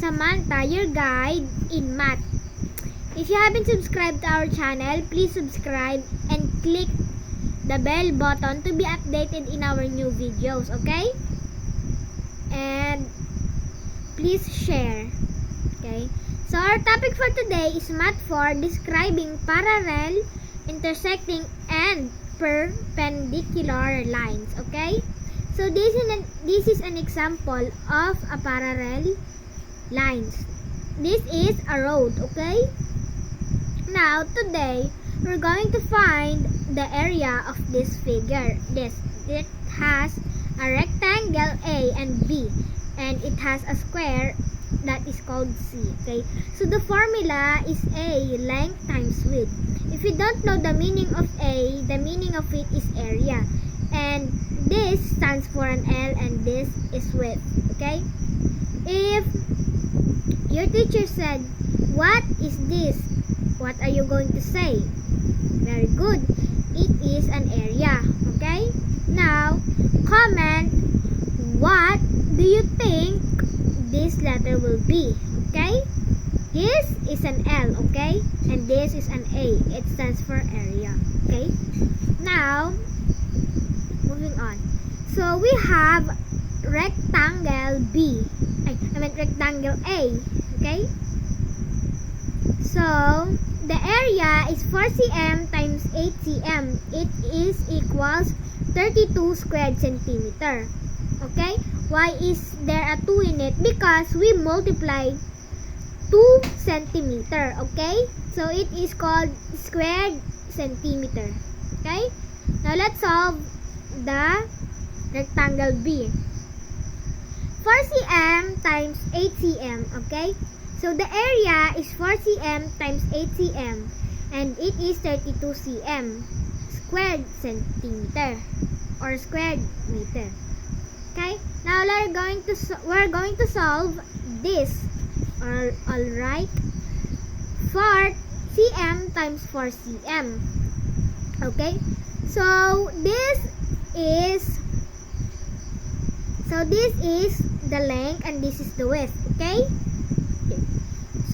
Samantha, your guide in math. If you haven't subscribed to our channel, please subscribe and click the bell button to be updated in our new videos, okay? And please share, okay? So our topic for today is Math 4, describing parallel, intersecting, and perpendicular lines, okay? So this is an example of a parallel lines. This is a road, okay? Now today we're going to find the area of this figure. It has a rectangle A and B, and it has a square that is called C, okay? So the formula is A length times width. If you don't know the meaning of A, the meaning of it is area, and this stands for an L, and this is width, okay? If your teacher said, "What is this?" what are you going to say? Very good. It is an area, okay? Now, comment what do you think this letter will be, okay? This is an L, okay? And this is an A. It stands for area, okay? Now, moving on. So, we have rectangle B. Rectangle A, okay? So, the area is 4 cm times 8 cm. It is equals 32 squared centimeter. Okay? Why is there a 2 in it? Because we multiplied 2 centimeter. Okay? So, it is called squared centimeter. Okay? Now, let's solve the rectangle B. 4 cm times 8 cm. Okay? So, the area is 4 cm times 8 cm, and it is 32 cm squared centimeter or squared meter. Okay? Now, we're going to solve this. Alright? 4 cm times 4 cm. Okay? So, this is the length, and this is the width. Okay?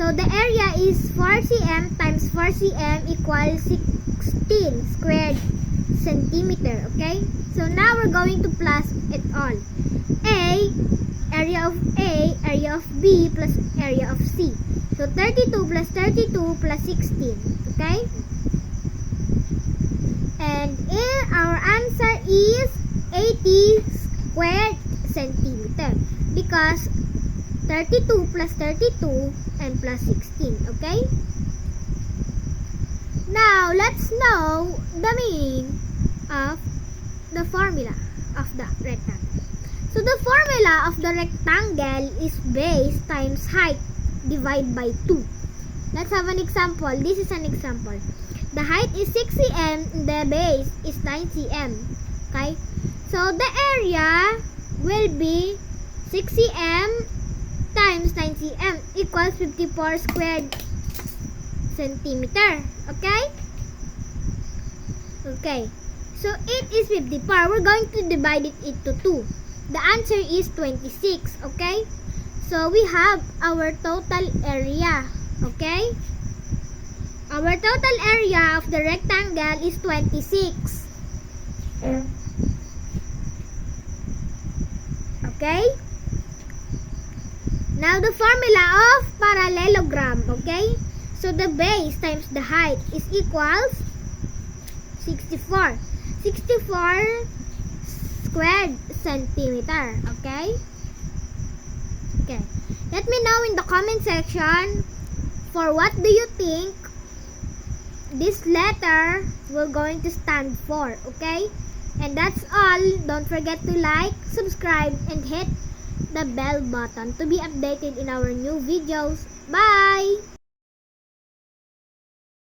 So, the area is 4 cm times 4 cm equals 16 squared centimeter. Okay? So, now we're going to plus it all. Area of A, area of B, plus area of C. So, 32 plus 32 plus 16. Okay? And our answer is 80 squared centimeter. Because 32 plus 32 and plus 16, okay? Now, let's know the meaning of the formula of the rectangle. So, the formula of the rectangle is base times height divided by 2. Let's have an example. This is an example. The height is 6 cm, the base is 9 cm, okay? So, the area will be 6 cm times 9 cm equals 54 squared centimeter. Okay? Okay. So, it is 54. We're going to divide it into 2. The answer is 26. Okay? So, we have our total area. Okay? Our total area of the rectangle is 26. Okay? Now, the formula of parallelogram, okay? So, the base times the height is equals 64. 64 squared centimeter, okay? Okay. Let me know in the comment section for what do you think this letter will going to stand for, okay? And that's all. Don't forget to like, subscribe, and hit the bell button to be updated in our new videos. Bye!